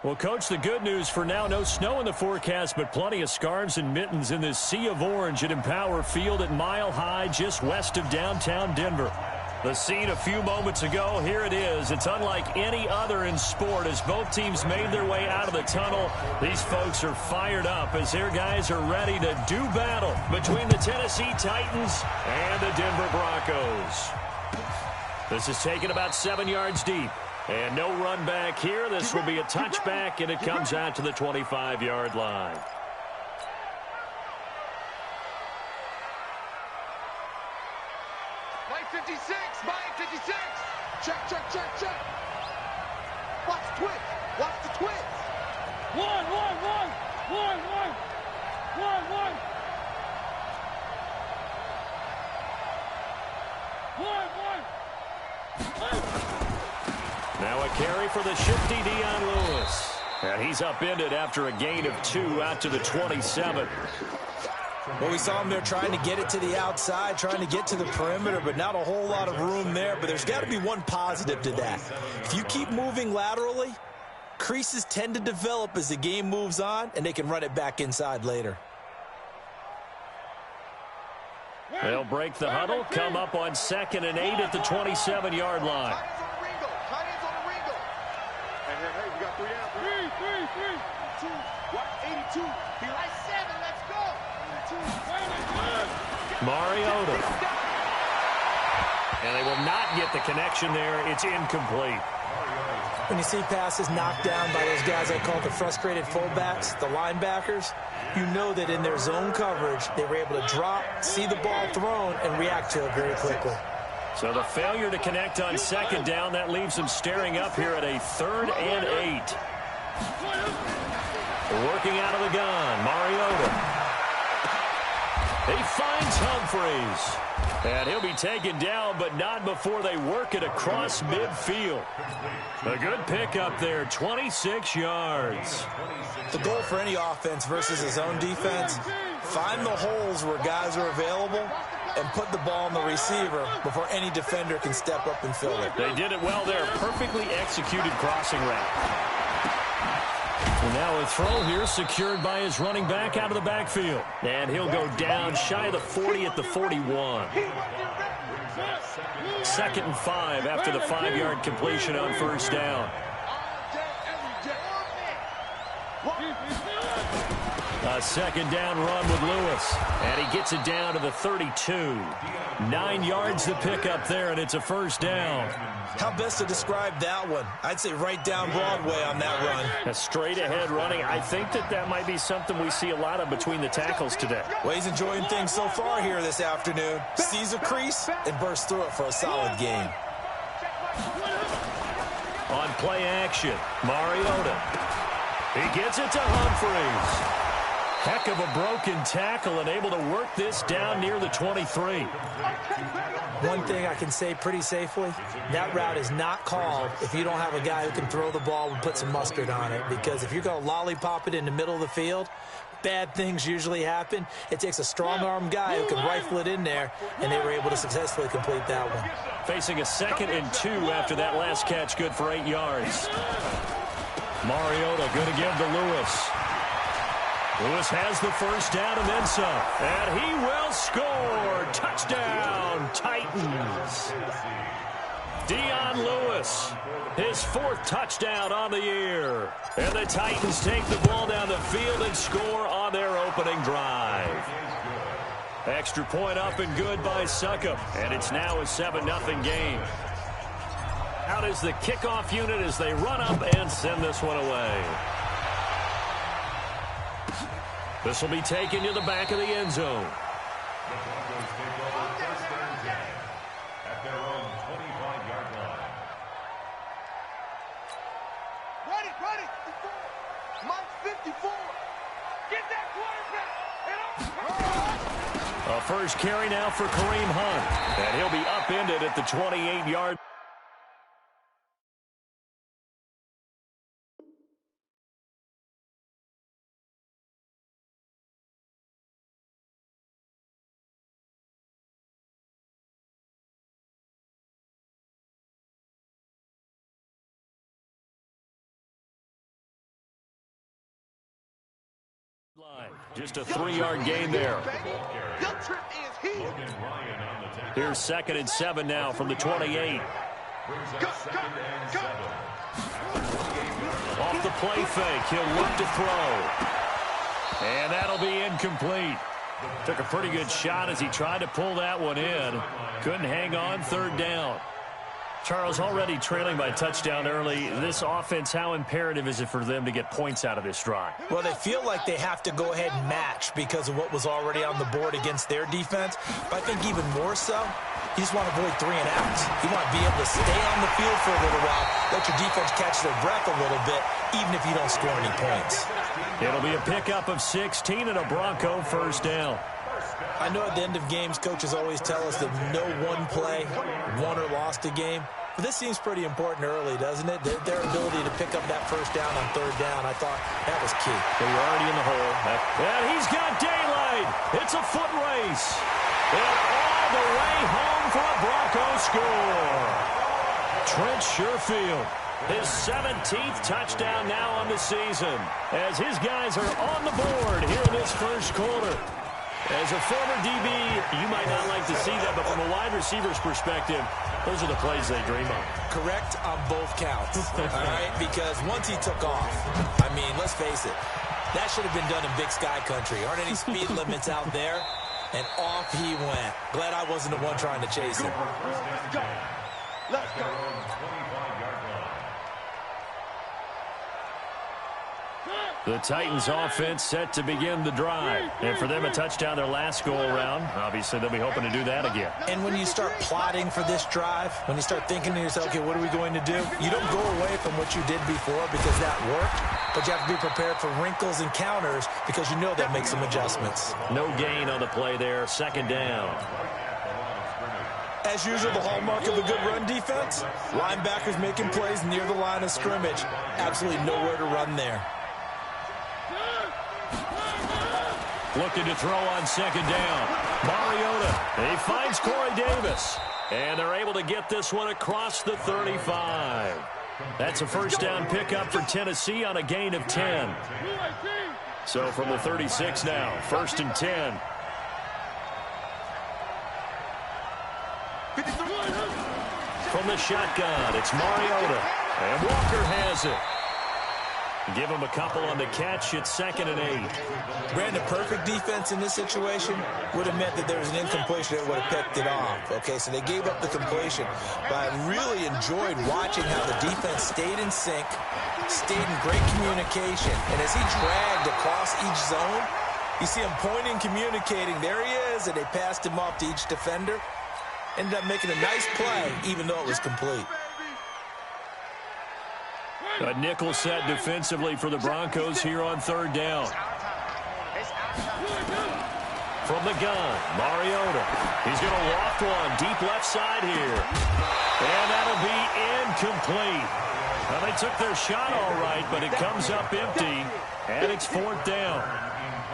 Well, Coach, the good news for now, no snow in the forecast, but plenty of scarves and mittens in this sea of orange at Empower Field at Mile High, just west of downtown Denver. The scene a few moments ago, here it is. It's unlike any other in sport as both teams made their way out of the tunnel. These folks are fired up as their guys are ready to do battle between the Tennessee Titans and the Denver Broncos. This is taken about 7 yards deep. And no run back here. This will be a touchback, and it comes out to the 25-yard line. Mike 56, Mike 56. Check, check, check, check. Watch the twist. Watch the twist. One. Now a carry for the shifty Dion Lewis. And he's upended after a gain of 2 out to the 27. Well, we saw him there trying to get it to the outside, trying to get to the perimeter, but not a whole lot of room there. But there's got to be one positive to that. If you keep moving laterally, creases tend to develop as the game moves on, and they can run it back inside later. They'll break the huddle, come up on 2nd and 8 at the 27-yard line. Hey, we got 3 down. 3. 2. Watch 82. He likes 7. Let's go. 82. Mariota. And they will not get the connection there. It's incomplete. When you see passes knocked down by those guys I call the frustrated fullbacks, the linebackers, you know that in their zone coverage, they were able to drop, see the ball thrown, and react to it very quickly. So the failure to connect on 2nd down, that leaves them staring up here at a 3rd and 8. Working out of the gun, Mariota. He finds Humphreys. And he'll be taken down, but not before they work it across midfield. A good pickup there, 26 yards. The goal for any offense versus his own defense, find the holes where guys are available and put the ball on the receiver before any defender can step up and fill it. They did it well there. Perfectly executed crossing route. And now a throw here secured by his running back out of the backfield. And he'll go down shy of the 40 at the 41. 2nd and 5 after the 5-yard completion on 1st down. A 2nd down run with Lewis. And he gets it down to the 32. 9 yards to pick up there, and it's a 1st down. How best to describe that one? I'd say right down Broadway on that run. A straight-ahead running. I think that might be something we see a lot of between the tackles today. Well, he's enjoying things so far here this afternoon. Sees a crease and bursts through it for a solid gain. On play action, Mariota. He gets it to Humphreys. Heck of a broken tackle and able to work this down near the 23. One thing I can say pretty safely, that route is not called if you don't have a guy who can throw the ball and put some mustard on it. Because if you're going to lollipop it in the middle of the field, bad things usually happen. It takes a strong-arm guy who can rifle it in there, and they were able to successfully complete that one. Facing a 2nd and 2 after that last catch, good for 8 yards. Mariota going to give to Lewis. Lewis has the 1st down and then some. And he will score. Touchdown, Titans. Dion Lewis, his 4th touchdown on the year. And the Titans take the ball down the field and score on their opening drive. Extra point up and good by Succop. And it's now a 7-0 game. Out is the kickoff unit as they run up and send this one away. This will be taken to the back of the end zone. Ready. Mike 54. Get that quarterback. A first carry now for Kareem Hunt. And he'll be upended at the 28-yard Just a 3-yard gain there. Your trip is here. Here's 2nd and 7 now from the 28. Go. Off the play fake, he'll look to throw. And that'll be incomplete. Took a pretty good shot as he tried to pull that one in. Couldn't hang on, 3rd down. Charles, already trailing by a touchdown early. This offense, how imperative is it for them to get points out of this drive? Well, they feel like they have to go ahead and match because of what was already on the board against their defense. But I think even more so, you just want to avoid 3 and outs. You want to be able to stay on the field for a little while, let your defense catch their breath a little bit, even if you don't score any points. It'll be a pickup of 16 and a Bronco 1st down. I know at the end of games, coaches always tell us that no one play won or lost a game. But this seems pretty important early, doesn't it? Their ability to pick up that 1st down on 3rd down, I thought that was key. They were already in the hole. And he's got daylight. It's a foot race. And all the way home for a Bronco score. Trent Sherfield, his 17th touchdown now on the season, as his guys are on the board here in this 1st quarter. As a former DB, you might not like to see that, but from a wide receiver's perspective, those are the plays they dream of. Correct on both counts, all right? Because once he took off, I mean, let's face it, that should have been done in Big Sky Country. Aren't any speed limits out there? And off he went. Glad I wasn't the one trying to chase him. Let's go. The Titans offense set to begin the drive. And for them, a touchdown their last go-around. Obviously, they'll be hoping to do that again. And when you start plotting for this drive, when you start thinking to yourself, okay, what are we going to do? You don't go away from what you did before because that worked, but you have to be prepared for wrinkles and counters because you know they'll make some adjustments. No gain on the play there. 2nd down. As usual, the hallmark of a good run defense, linebackers making plays near the line of scrimmage. Absolutely nowhere to run there. Looking to throw on 2nd down. Mariota, he finds Corey Davis. And they're able to get this one across the 35. That's a 1st down pickup for Tennessee on a gain of 10. So from the 36 now, 1st and 10. From the shotgun, it's Mariota. And Walker has it. Give him a couple on the catch. It's 2nd and 8. Brandon, perfect defense in this situation would have meant that there was an incompletion that would have picked it off. Okay, so they gave up the completion. But I really enjoyed watching how the defense stayed in sync, stayed in great communication. And as he dragged across each zone, you see him pointing, communicating. There he is, and they passed him off to each defender. Ended up making a nice play, even though it was complete. A nickel set defensively for the Broncos here on 3rd down. From the gun, Mariota. He's going to loft one deep left side here. And that'll be incomplete. Well, they took their shot all right, but it comes up empty, and it's 4th down.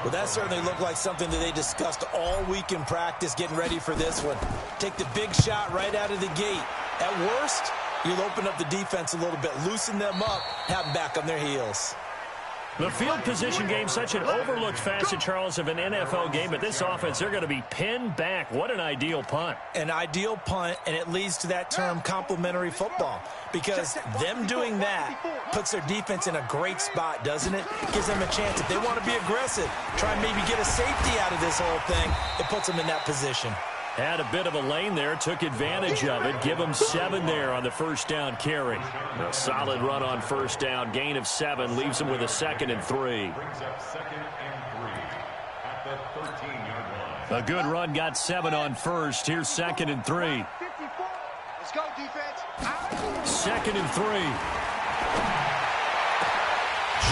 Well, that certainly looked like something that they discussed all week in practice getting ready for this one. Take the big shot right out of the gate. At worst, you'll open up the defense a little bit, loosen them up, have them back on their heels. The field position game, such an overlooked facet, Charles, of an NFL game, but this offense, they're going to be pinned back. What an ideal punt. An ideal punt, and it leads to that term complementary football, because them doing that puts their defense in a great spot, doesn't it? Gives them a chance. If they want to be aggressive, try and maybe get a safety out of this whole thing, it puts them in that position. Had a bit of a lane there, took advantage of it. Give him 7 there on the 1st down carry. A solid run on 1st down, gain of 7, leaves him with a 2nd and 3. A good run, got 7 on 1st. Here's 2nd and 3. Let's go, defense. 2nd and 3.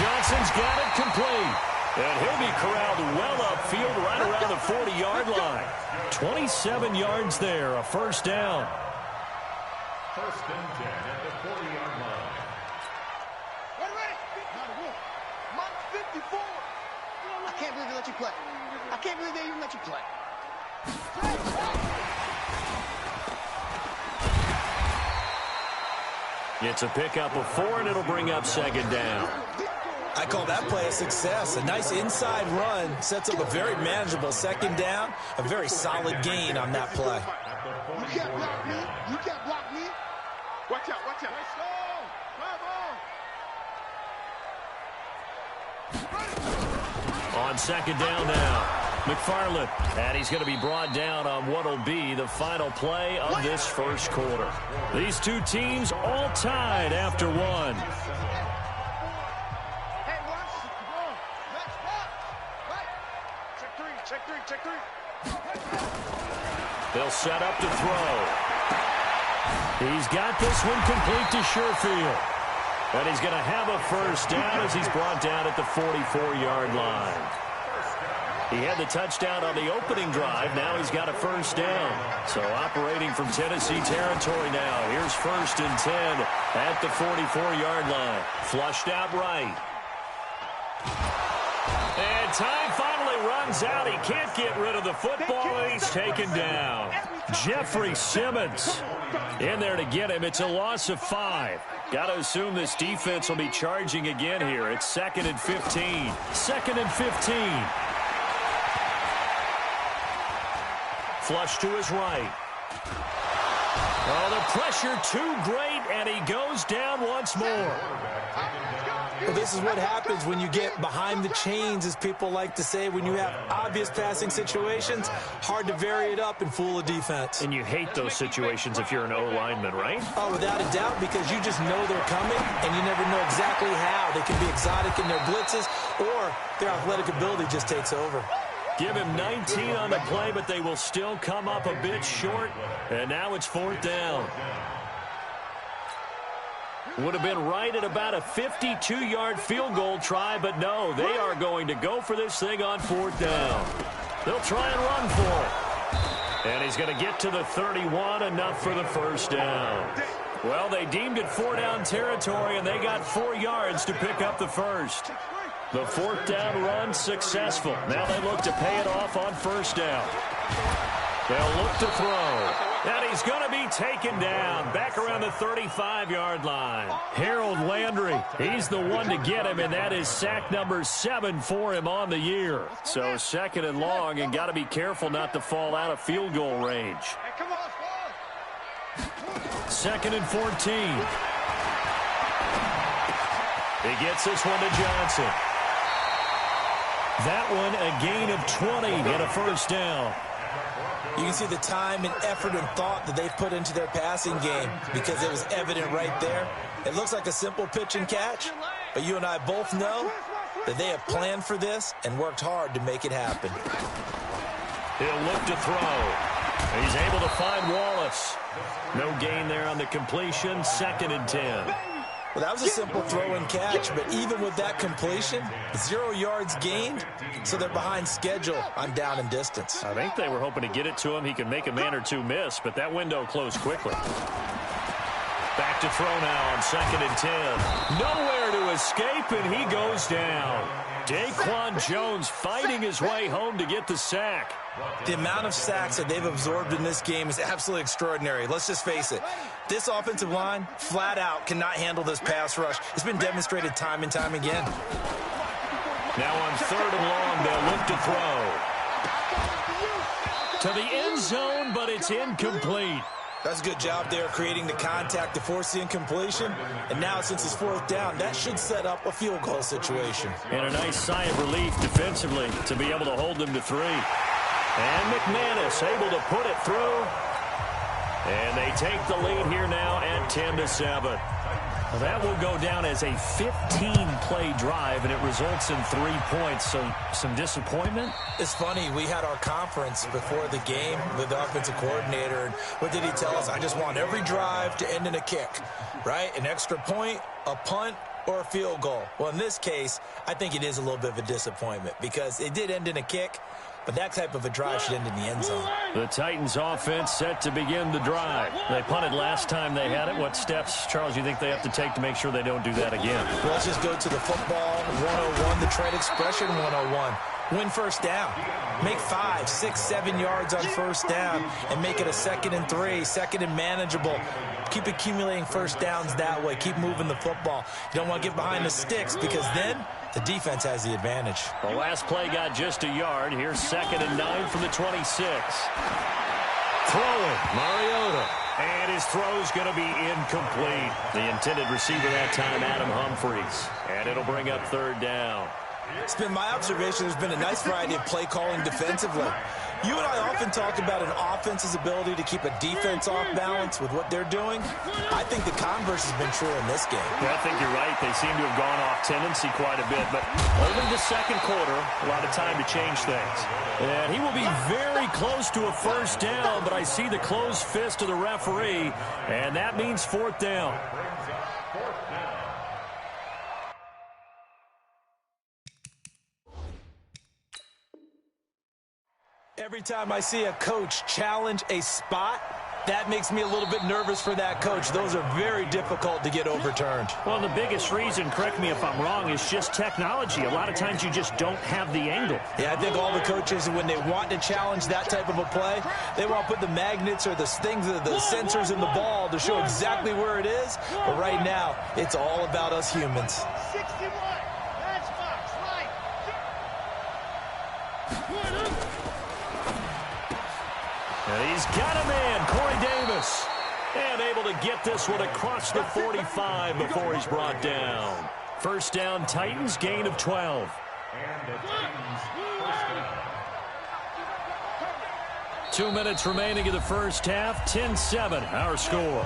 Johnson's got it complete. And he'll be corralled well upfield right around the 40-yard line. 27 yards there, a 1st down. 1st and 10 at the 40-yard line. Ready? Month 54. I can't believe they let you play. I can't believe they even let you play. It's a pickup of 4, and it'll bring up 2nd down. I call that play a success. A nice inside run sets up a very manageable second down, a very solid gain on that play. You can't block me. You can't block me. Watch out, watch out. Let's go. On second down now, McFarland. And he's going to be brought down on what will be the final play of this first quarter. These two teams all tied after one. They'll set up to throw. He's got this one complete to Sherfield. And he's going to have a first down as he's brought down at the 44-yard line. He had the touchdown on the opening drive. Now he's got a first down. So operating from Tennessee territory now. Here's 1st and 10 at the 44-yard line. Flushed out right. And time finally runs out. He can't get rid of the football, and he's taken down. Jeffrey Simmons in there to get him. It's a loss of 5. Got to assume this defense will be charging again here. It's 2nd and 15. 2nd and 15. Flush to his right. Oh, the pressure too great, and he goes down once more. Well, this is what happens when you get behind the chains, as people like to say. When you have obvious passing situations, hard to vary it up and fool a defense. And you hate those situations if you're an O-lineman, right? Oh, without a doubt, because you just know they're coming, and you never know exactly how. They can be exotic in their blitzes, or their athletic ability just takes over. Give him 19 on the play, but they will still come up a bit short. And now it's 4th down. Would have been right at about a 52-yard field goal try, but no, they are going to go for this thing on 4th down. They'll try and run for it. And he's going to get to the 31, enough for the first down. Well, they deemed it 4-down territory, and they got 4 yards to pick up the first. The 4th down run successful. Now they look to pay it off on 1st down. They'll look to throw. And he's going to be taken down back around the 35-yard line. Harold Landry, he's the one to get him, and that is sack number 7 for him on the year. So 2nd and long, and got to be careful not to fall out of field goal range. 2nd and 14. He gets this one to Johnson. That one a gain of 20 and a first down. You can see the time and effort and thought that they've put into their passing game, because it was evident right there. It looks like a simple pitch and catch, but you and I both know that they have planned for this and worked hard to make it happen. He'll look to throw. He's able to find Wallace. No gain there on the completion. 2nd and 10. Well, that was a simple throw and catch, but even with that completion, 0 yards gained, so they're behind schedule on down and distance. I think they were hoping to get it to him. He could make a man or two miss, but that window closed quickly. Back to throw now on 2nd and 10. Nowhere to escape, and he goes down. Daquan Jones fighting his way home to get the sack. The amount of sacks that they've absorbed in this game is absolutely extraordinary. Let's just face it. This offensive line, flat out, cannot handle this pass rush. It's been demonstrated time and time again. Now on 3rd and long, they'll look to throw. To the end zone, but it's incomplete. That's a good job there creating the contact to force the incompletion. And now, since it's 4th down, that should set up a field goal situation. And a nice sigh of relief defensively to be able to hold them to 3. And McManus able to put it through. And they take the lead here now at 10-7. Well, that will go down as a 15-play drive, and it results in 3 points. So some disappointment? It's funny. We had our conference before the game with the offensive coordinator. And what did he tell us? I just want every drive to end in a kick, right? An extra point, a punt, or a field goal. Well, in this case, I think it is a little bit of a disappointment because it did end in a kick. But that type of a drive should end in the end zone. The Titans offense set to begin the drive. They punted last time they had it. What steps, Charles, you think they have to take to make sure they don't do that again? Well, let's just go to the football 101, the trade expression 101. Win 1st down. Make 5, 6, 7 yards on 1st down and make it a 2nd and 3, 2nd and manageable. Keep accumulating 1st downs that way. Keep moving the football. You don't want to get behind the sticks because then The defense has the advantage. The last play got just a yard. Here's 2nd and 9 from the 26. Throwing, Mariota. And his throw's going to be incomplete. The intended receiver that time, Adam Humphries. And it'll bring up 3rd down. It's been my observation there's been a nice variety of play calling defensively. You and I often talk about an offense's ability to keep a defense off balance with what they're doing. I think the converse has been true in this game. Yeah, I think you're right. They seem to have gone off tendency quite a bit, but only the second quarter, a lot of time to change things. And he will be very close to a 1st down, but I see the closed fist of the referee, and that means 4th down. Every time I see a coach challenge a spot, that makes me a little bit nervous for that coach. Those are very difficult to get overturned. Well, the biggest reason, correct me if I'm wrong, is just technology. A lot of times you just don't have the angle. Yeah, I think all the coaches, when they want to challenge that type of a play, they want to put the magnets or the things, the sensors in the ball to show exactly where it is. But right now, it's all about us humans. 61. That's Fox, right. And he's got a man, Corey Davis. And able to get this one across the 45 before he's brought down. 1st down, Titans, gain of 12. And the Titans first down. 2 minutes remaining in the first half. 10-7, our score.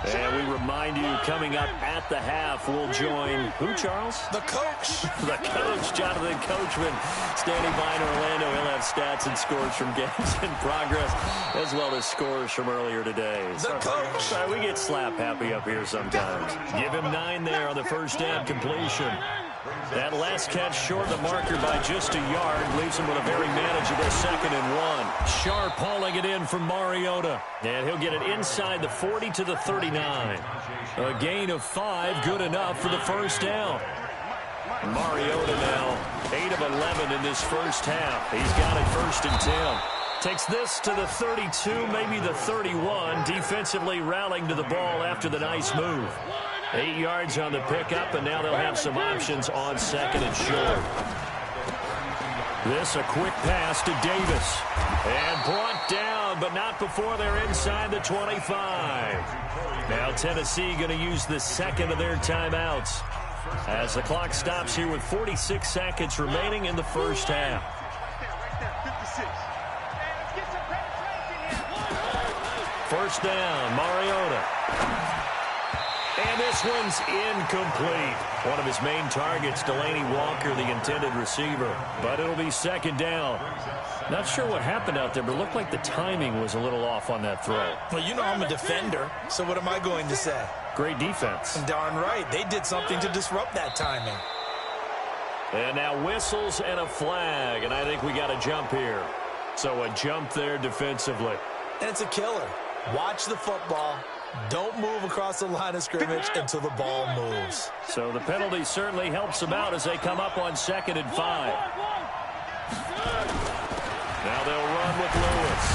And we remind you, coming up at the half, we'll join who, Charles? The coach. The coach, Jonathan Coachman, standing by in Orlando. He'll have stats and scores from games in progress, as well as scores from earlier today. The coach. Sorry, we get slap happy up here sometimes. Give him 9 there on the 1st down completion. That last catch short of the marker by just a yard leaves him with a very manageable 2nd and 1. Sharp hauling it in from Mariota. And he'll get it inside the 40 to the 39. A gain of 5, good enough for the 1st down. Mariota now 8 of 11 in this first half. He's got it 1st and 10. Takes this to the 32, maybe the 31. Defensively rallying to the ball after the nice move. 8 yards on the pickup, and now they'll have some options on 2nd and short. This a quick pass to Davis. And brought down, but not before they're inside the 25. Now Tennessee going to use the 2nd of their timeouts as the clock stops here with 46 seconds remaining in the first half. 1st down, Mariota. And this one's incomplete. One of his main targets, Delaney Walker, the intended receiver. But it'll be 2nd down. Not sure what happened out there, but it looked like the timing was a little off on that throw. Well, you know I'm a defender, so what am I going to say? Great defense. Darn right. They did something to disrupt that timing. And now whistles and a flag, and I think we got a jump here. So a jump there defensively. And it's a killer. Watch the football. Don't move across the line of scrimmage until the ball moves. So the penalty certainly helps them out as they come up on 2nd and 5. Now they'll run with Lewis.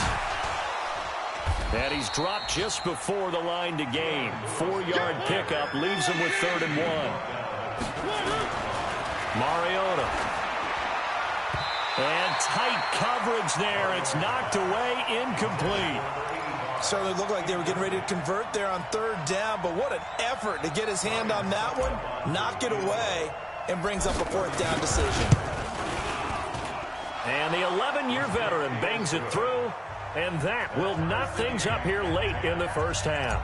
And he's dropped just before the line to gain. 4-yard pickup leaves him with 3rd and 1. Mariota. And tight coverage there. It's knocked away, incomplete. Certainly looked like they were getting ready to convert there on 3rd down, but what an effort to get his hand on that one, knock it away, and brings up a 4th down decision. And the 11-year veteran bangs it through, and that will knock things up here late in the first half.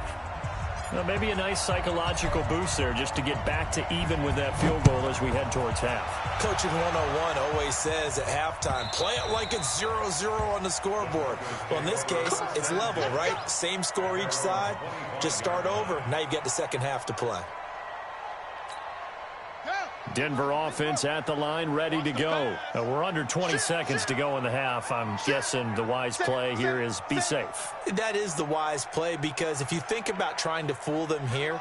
Well, maybe a nice psychological boost there just to get back to even with that field goal as we head towards half. Coaching 101 always says at halftime, play it like it's 0-0 on the scoreboard. Well, in this case, it's level, right? Same score each side. Just start over. Now you've got the second half to play. Denver offense at the line, ready to go. We're under 20 seconds to go in the half. I'm guessing the wise play here is be safe. That is the wise play, because if you think about trying to fool them here,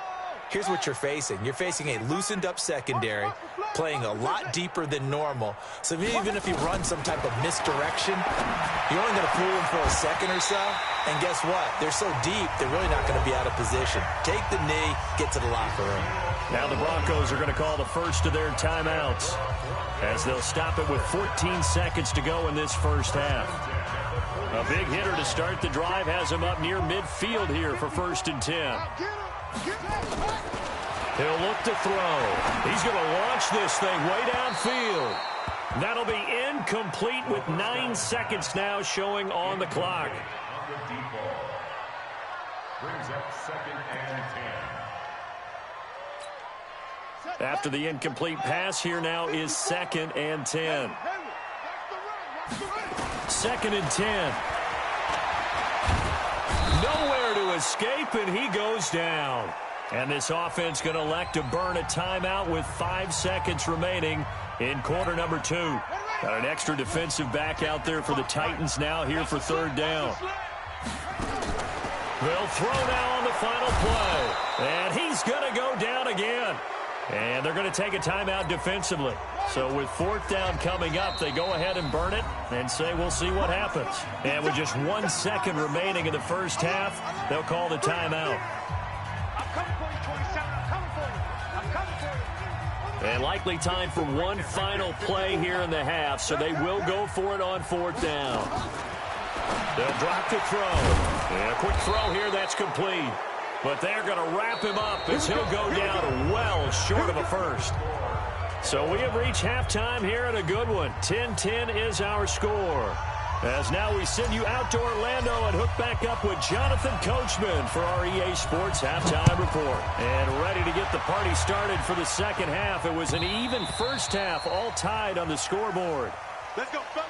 here's what you're facing. You're facing a loosened-up secondary, playing a lot deeper than normal. So even if you run some type of misdirection, you're only going to fool them for a second or so. And guess what? They're so deep, they're really not going to be out of position. Take the knee, get to the locker room. Now the Broncos are going to call the first of their timeouts as they'll stop it with 14 seconds to go in this first half. A big hitter to start the drive has him up near midfield here for 1st and 10. He'll look to throw. He's going to launch this thing way downfield. That'll be incomplete with 9 seconds now showing on the clock. Brings up 2nd and 10. After the incomplete pass, here now is 2nd and 10. 2nd and 10. Nowhere to escape, and he goes down. And this offense going to elect to burn a timeout with 5 seconds remaining in quarter number 2. Got an extra defensive back out there for the Titans now here for 3rd down. They'll throw now on the final play. And he's going to go down again. And they're going to take a timeout defensively. So with 4th down coming up, they go ahead and burn it and say we'll see what happens. And with just 1 second remaining in the first half, they'll call the timeout. And likely time for one final play here in the half, so they will go for it on 4th down. They'll drop the throw. And a quick throw here, that's complete. But they're going to wrap him up as he'll go down well short of a first. So we have reached halftime here at a good one. 10-10 is our score. As now we send you out to Orlando and hook back up with Jonathan Coachman for our EA Sports Halftime Report. And ready to get the party started for the second half. It was an even first half, all tied on the scoreboard. Let's go, fellas.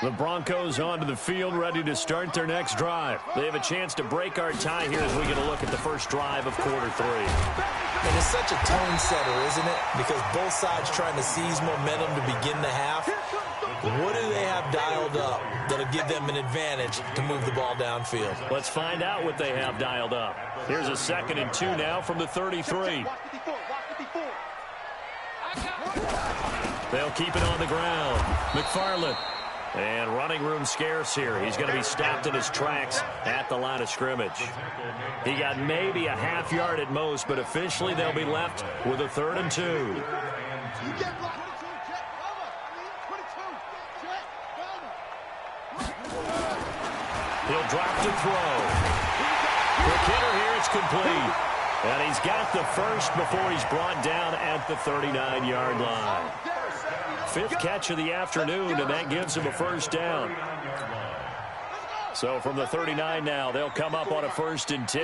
The Broncos onto the field, ready to start their next drive. They have a chance to break our tie here as we get a look at the first drive of quarter 3. And it's such a tone setter, isn't it? Because both sides trying to seize momentum to begin the half. What do they have dialed up that'll give them an advantage to move the ball downfield? Let's find out what they have dialed up. Here's a 2nd and 2 now from the 33. They'll keep it on the ground. McFarland. And running room scarce here. He's going to be stopped in his tracks at the line of scrimmage. He got maybe a half yard at most, but officially they'll be left with a 3rd and 2. He'll drop to throw. Quick hitter here, it's complete. And he's got the first before he's brought down at the 39-yard line. 5th catch of the afternoon, and that gives him a 1st down. So from the 39 now, they'll come up on a 1st and 10.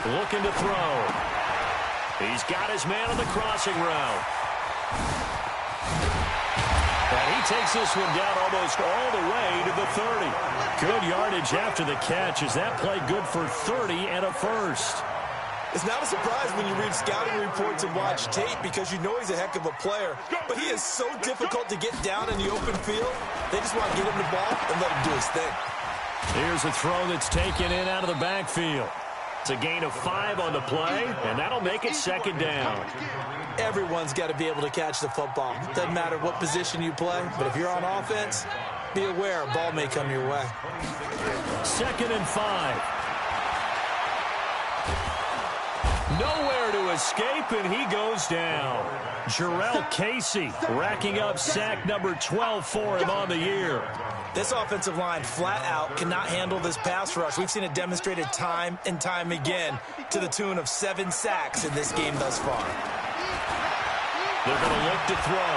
Looking to throw. He's got his man on the crossing route. And he takes this one down almost all the way to the 30. Good yardage after the catch. Is that play good for 30 and a 1st? It's not a surprise when you read scouting reports and watch tape because you know he's a heck of a player. But he is so difficult to get down in the open field. They just want to get him the ball and let him do his thing. Here's a throw that's taken in out of the backfield. It's a gain of 5 on the play, and that'll make it 2nd down. Everyone's got to be able to catch the football. Doesn't matter what position you play, but if you're on offense, be aware a ball may come your way. 2nd and 5. Nowhere to escape, and he goes down. Jarrell Casey racking up sack number 12 for him on the year. This offensive line flat out cannot handle this pass rush. We've seen it demonstrated time and time again to the tune of 7 sacks in this game thus far. They're going to look to throw.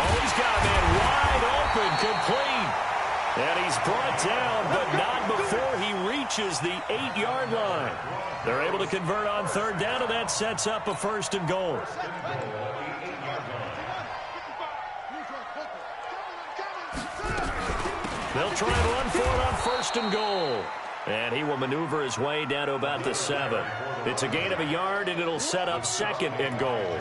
Oh, he's got a man wide open, complete. And he's brought down, but not before he reaches the 8-yard line. They're able to convert on 3rd down, and that sets up a 1st and goal. They'll try and run for it on 1st and goal. And he will maneuver his way down to about the 7. It's a gain of a yard, and it'll set up 2nd and goal.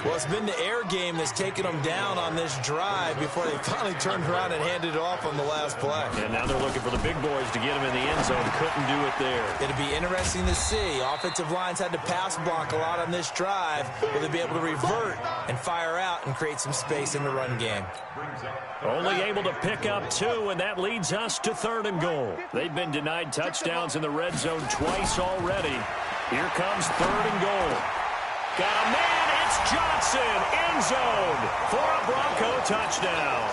Well, it's been the air game that's taken them down on this drive before they finally turned around and handed it off on the last play. And now they're looking for the big boys to get him in the end zone. Couldn't do it there. It'll be interesting to see. Offensive lines had to pass block a lot on this drive. Will they be able to revert and fire out and create some space in the run game? Only able to pick up 2, and that leads us to 3rd and goal. They've been denied touchdowns in the red zone twice already. Here comes 3rd and goal. Got a man. It's Johnson. End zone for a Bronco touchdown.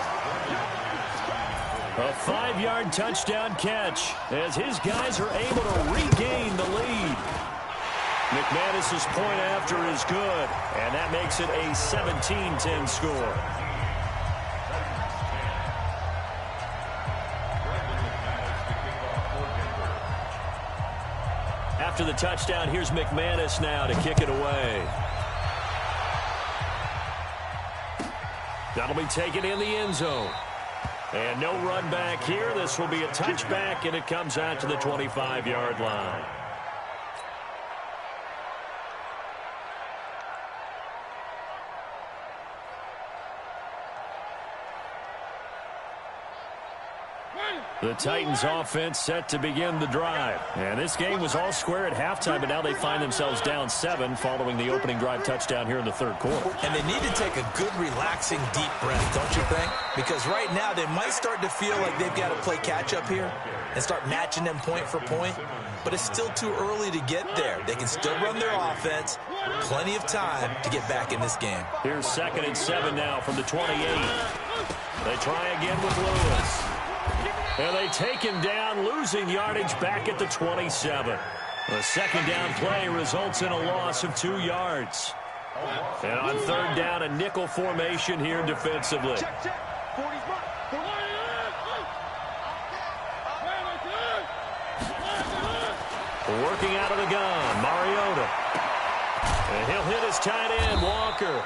A 5-yard touchdown catch as his guys are able to regain the lead. McManus's point after is good, and that makes it a 17-10 score. After the touchdown, here's McManus now to kick it away. That'll be taken in the end zone. And no run back here. This will be a touchback, and it comes out to the 25-yard line. The Titans offense set to begin the drive. And this game was all square at halftime, but now they find themselves down 7 following the opening drive touchdown here in the 3rd quarter. And they need to take a good, relaxing, deep breath, don't you think? Because right now they might start to feel like they've got to play catch-up here and start matching them point for point. But it's still too early to get there. They can still run their offense. Plenty of time to get back in this game. Here's 2nd and 7 now from the 28. They try again with Lewis. And they take him down, losing yardage back at the 27. The 2nd down play results in a loss of 2 yards. And on 3rd down, a nickel formation here defensively. Working out of the gun, Mariota. And he'll hit his tight end, Walker.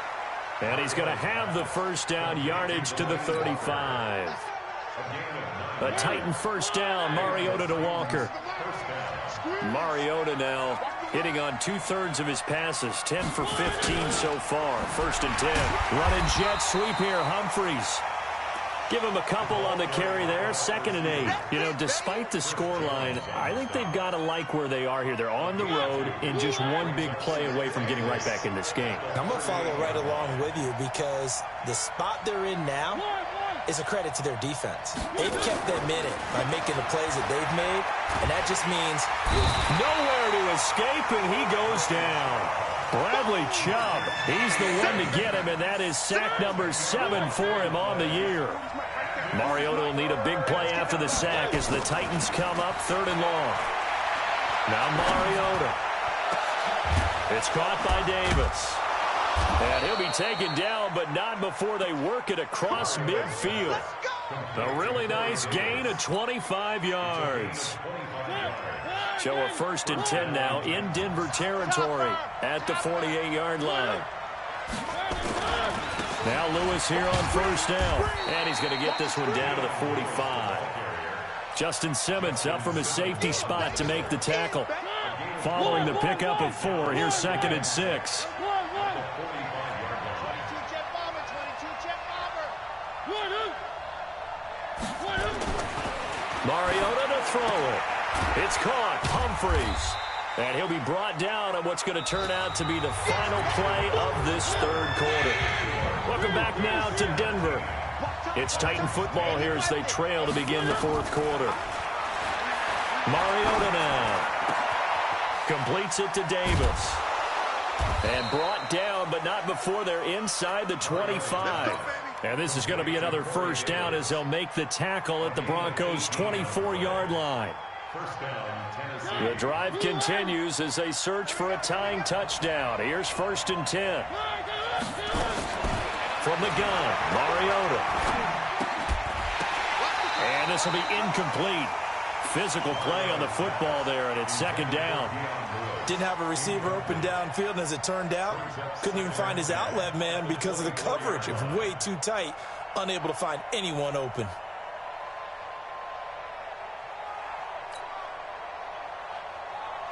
And he's going to have the 1st down, yardage to the 35. A Titan 1st down, Mariota to Walker. Mariota now hitting on 2/3 of his passes, 10 for 15 so far. 1st and 10. Running jet sweep here, Humphries. Give him a couple on the carry there, 2nd and 8. You know, despite the scoreline, I think they've got to like where they are here. They're on the road and just one big play away from getting right back in this game. I'm going to follow right along with you because the spot they're in now is a credit to their defense. They've kept them in it by making the plays that they've made, and that just means nowhere to escape, and he goes down. Bradley Chubb, he's the one to get him, and that is sack number 7 for him on the year. Mariota will need a big play after the sack as the Titans come up 3rd and long. Now Mariota. It's caught by Davis. And he'll be taken down, but not before they work it across midfield. A really nice gain of 25 yards. So a 1st and 10 now in Denver territory at the 48-yard line. Now Lewis here on 1st down. And he's going to get this one down to the 45. Justin Simmons up from his safety spot to make the tackle. Following the pickup of 4, here's 2nd and 6. Mariota to throw it. It's caught. Humphries. And he'll be brought down on what's going to turn out to be the final play of this 3rd quarter. Welcome back now to Denver. It's Titan football here as they trail to begin the 4th quarter. Mariota now. Completes it to Davis. And brought down, but not before they're inside the 25. And this is going to be another 1st down as they'll make the tackle at the Broncos' 24-yard line. The drive continues as they search for a tying touchdown. Here's 1st and 10. From the gun, Mariota. And this will be incomplete. Physical play on the football there, and it's 2nd down. Didn't have a receiver open downfield, and as it turned out, couldn't even find his outlet man because of the coverage. It was way too tight, unable to find anyone open.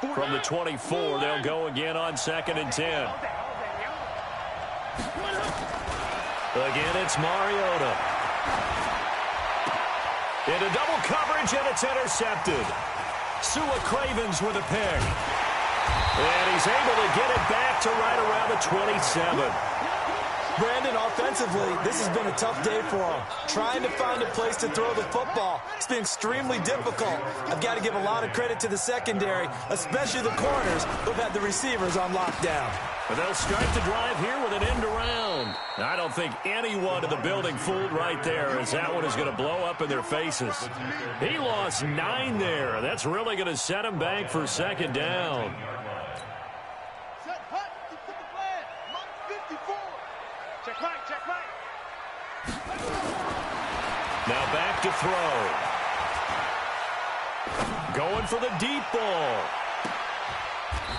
From the 24, they'll go again on 2nd and 10. Again, it's Mariota. Into double coverage, and it's intercepted. Sua Cravens with a pick. And he's able to get it back to right around the 27. Brandon, offensively, this has been a tough day for him. Trying to find a place to throw the football. It's been extremely difficult. I've got to give a lot of credit to the secondary, especially the corners who've had the receivers on lockdown. But they'll start the drive here with an end around. I don't think anyone in the building fooled right there, as that one is going to blow up in their faces. He lost 9 there. That's really going to set him back for 2nd down. Now back to throw. Going for the deep ball.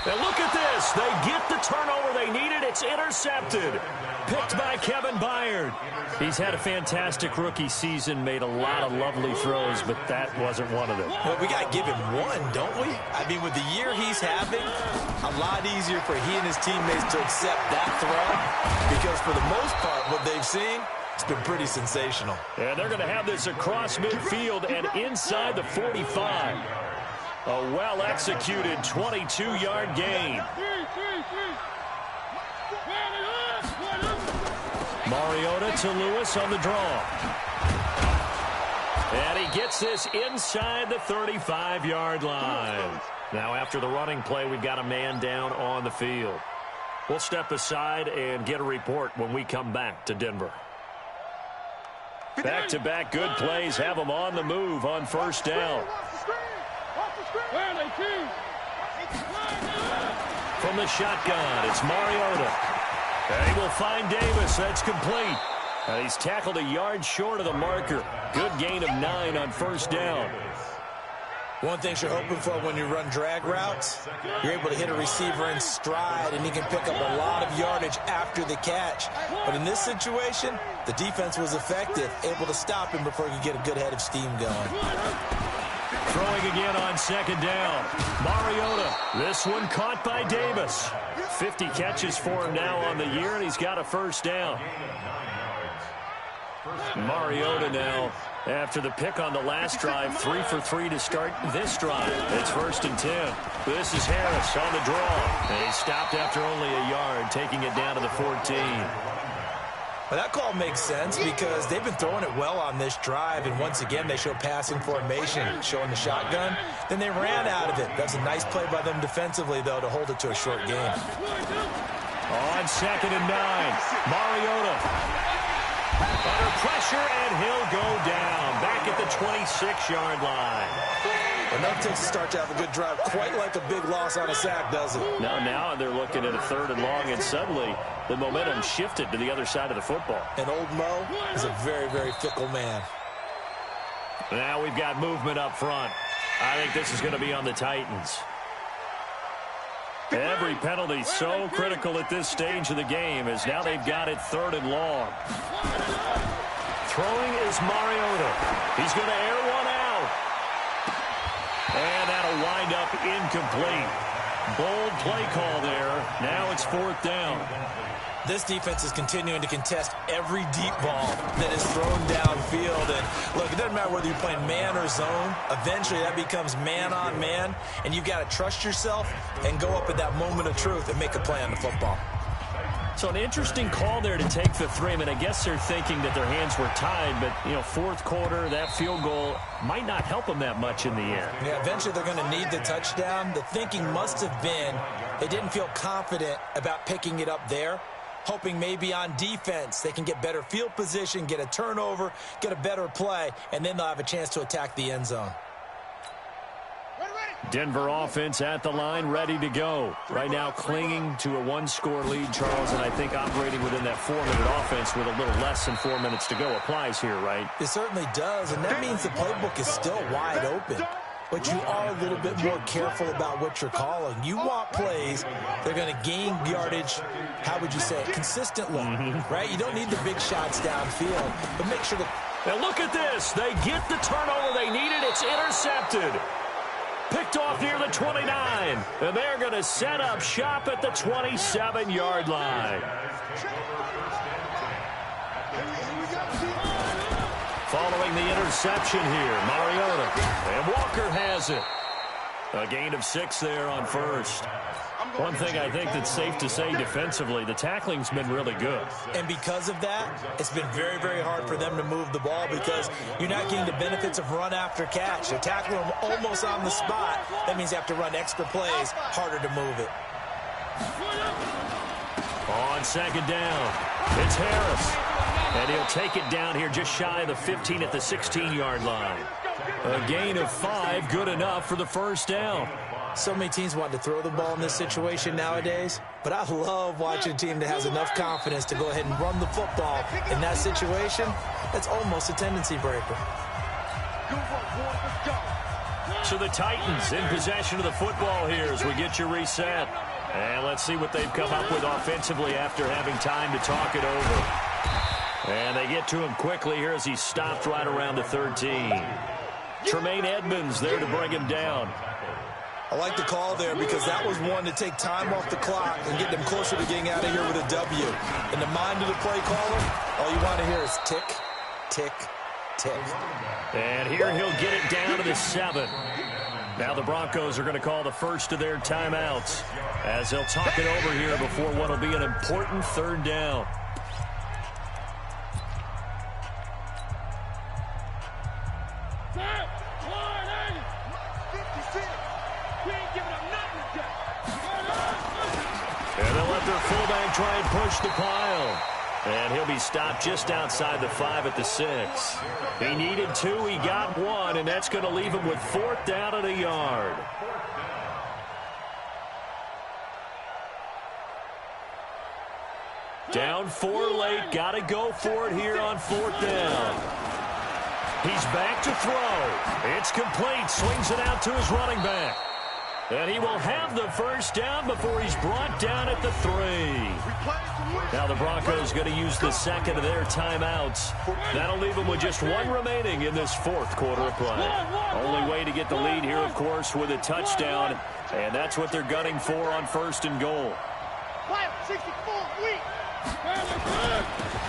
And look at this. They get the turnover they needed. It's intercepted. Picked by Kevin Byard. He's had a fantastic rookie season, made a lot of lovely throws, but that wasn't one of them. Well, we got to give him one, don't we? I mean, with the year he's having, a lot easier for he and his teammates to accept that throw, because for the most part, what they've seen, it's been pretty sensational. And they're going to have this across midfield and inside the 45. A well-executed 22-yard gain. Mariota to Lewis on the draw. And he gets this inside the 35-yard line. Now, after the running play, we've got a man down on the field. We'll step aside and get a report when we come back to Denver. Back-to-back good plays have them on the move on 1st down. From the shotgun, it's Mariota. And he will find Davis. That's complete. And he's tackled a yard short of the marker. Good gain of 9 on 1st down. One thing you're hoping for when you run drag routes, you're able to hit a receiver in stride, and he can pick up a lot of yardage after the catch. But in this situation, the defense was effective, able to stop him before he could get a good head of steam going. Throwing again on 2nd down. Mariota. This one caught by Davis. 50 catches for him now on the year, and he's got a 1st down. Mariota now, after the pick on the last drive, 3 for 3 to start this drive. It's 1st and 10. This is Harris on the draw. And he stopped after only a yard, taking it down to the 14. Well, that call makes sense because they've been throwing it well on this drive, and once again they show passing formation, showing the shotgun. Then they ran out of it. That's a nice play by them defensively, though, to hold it to a short game. On 2nd and 9, Mariota. Under pressure, and he'll go down. Back at the 26-yard line. Enough to start to have a good drive. Quite like a big loss on a sack, doesn't it? Now they're looking at a 3rd and long, and suddenly the momentum shifted to the other side of the football. And old Mo is a very, very fickle man. Now we've got movement up front. I think this is going to be on the Titans. Every penalty so critical at this stage of the game, as now they've got it 3rd and long. Throwing is Mariota. He's going to air one out. And that'll wind up incomplete. Bold play call there. Now it's 4th down. This defense is continuing to contest every deep ball that is thrown downfield. And look, it doesn't matter whether you're playing man or zone. Eventually that becomes man on man, and you've got to trust yourself and go up at that moment of truth and make a play on the football. So an interesting call there to take the 3. I mean, I guess they're thinking that their hands were tied, but, 4th quarter, that field goal might not help them that much in the end. Yeah, eventually they're going to need the touchdown. The thinking must have been they didn't feel confident about picking it up there, hoping maybe on defense they can get better field position, get a turnover, get a better play, and then they'll have a chance to attack the end zone. Denver offense at the line, ready to go. Right now clinging to a 1-score lead, Charles, and I think operating within that 4-minute offense with a little less than 4 minutes to go applies here, right? It certainly does, and that means the playbook is still wide open. But you are a little bit more careful about what you're calling. You want plays they're going to gain yardage, how would you say it, consistently, right? You don't need the big shots downfield, but make sure that... Now look at this. They get the turnover they needed. It's intercepted. Picked off near the 29. And they're going to set up shop at the 27-yard line. Following the interception here, Mariota. And Walker has it. A gain of 6 there on first. One thing I think that's safe to say defensively, the tackling's been really good. And because of that, it's been very, very hard for them to move the ball because you're not getting the benefits of run after catch. They're tackling them almost on the spot. That means you have to run extra plays, harder to move it. On second down, it's Harris. And he'll take it down here just shy of the 15 at the 16-yard line. A gain of 5, good enough for the first down. So many teams want to throw the ball in this situation nowadays, but I love watching a team that has enough confidence to go ahead and run the football in that situation. That's almost a tendency breaker. So the Titans in possession of the football here as we get you reset. And let's see what they've come up with offensively after having time to talk it over. And they get to him quickly here as he's stopped right around the 13. Tremaine Edmonds there to bring him down. I like the call there because that was one to take time off the clock and get them closer to getting out of here with a W. In the mind of the play caller, all you want to hear is tick, tick, tick. And here he'll get it down to the 7. Now the Broncos are going to call the first of their timeouts as they'll talk it over here before what will be an important third down. And they'll let their fullback try and push the pile. And he'll be stopped just outside the 5 at the 6. He needed 2, he got 1, and that's going to leave him with 4th down and a yard. Down 4 late, got to go for it here on 4th down. He's back to throw. It's complete, swings it out to his running back. And he will have the first down before he's brought down at the 3. Now the Broncos going to use the second of their timeouts. That'll leave them with just 1 remaining in this 4th quarter of play. Only way to get the lead here, of course, with a touchdown. And that's what they're gunning for on 1st and goal.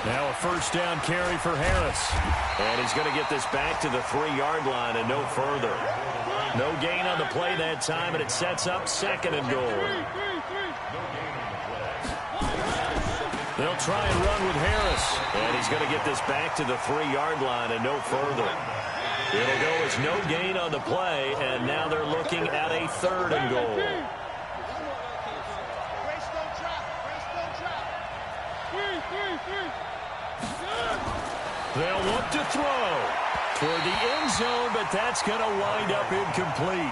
Now a first down carry for Harris. And he's going to get this back to the 3-yard line and no further. No gain on the play that time, and it sets up 2nd and goal. They'll try and run with Harris. And he's going to get this back to the 3-yard line and no further. It'll go as no gain on the play, and now they're looking at a 3rd and goal. They'll look to throw toward the end zone, but that's going to wind up incomplete.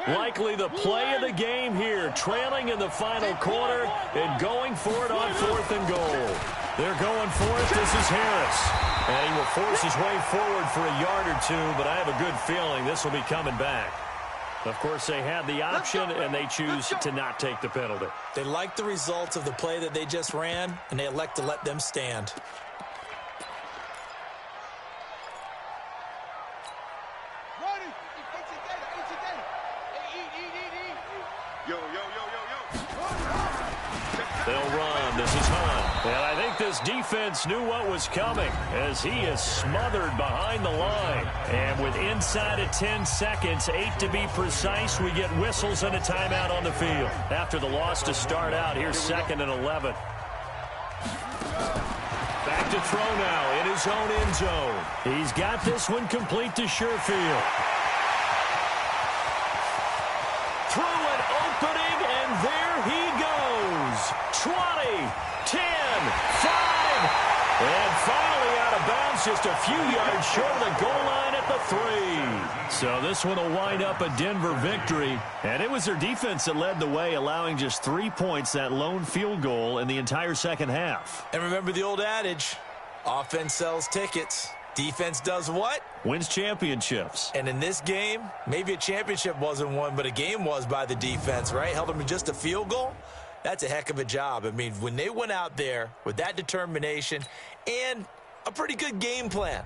Likely the play of the game here, trailing in the final quarter and going for it on 4th and goal. They're going for it. This is Harris. And he will force his way forward for a yard or 2, but I have a good feeling this will be coming back. Of course, they had the option, and they choose to not take the penalty. They like the results of the play that they just ran, and they elect to let them stand. They'll run. This is Hunt. And I think this defense knew what was coming as he is smothered behind the line. And with inside of 10 seconds, 8 to be precise, we get whistles and a timeout on the field. After the loss to start out, here's 2nd and 11. Back to throw now in his own end zone. He's got this one complete to Sherfield. Through an opening, and there he goes. 20, 10, 5, and finally out of bounds just a few yards short of the goal line at the 3. So this one will wind up a Denver victory, and it was their defense that led the way, allowing just 3 points, that lone field goal in the entire second half. And remember the old adage, offense sells tickets. Defense does what? Wins championships. And in this game, maybe a championship wasn't won, but a game was by the defense, right? Held them to just a field goal. That's a heck of a job. I mean, when they went out there with that determination and a pretty good game plan.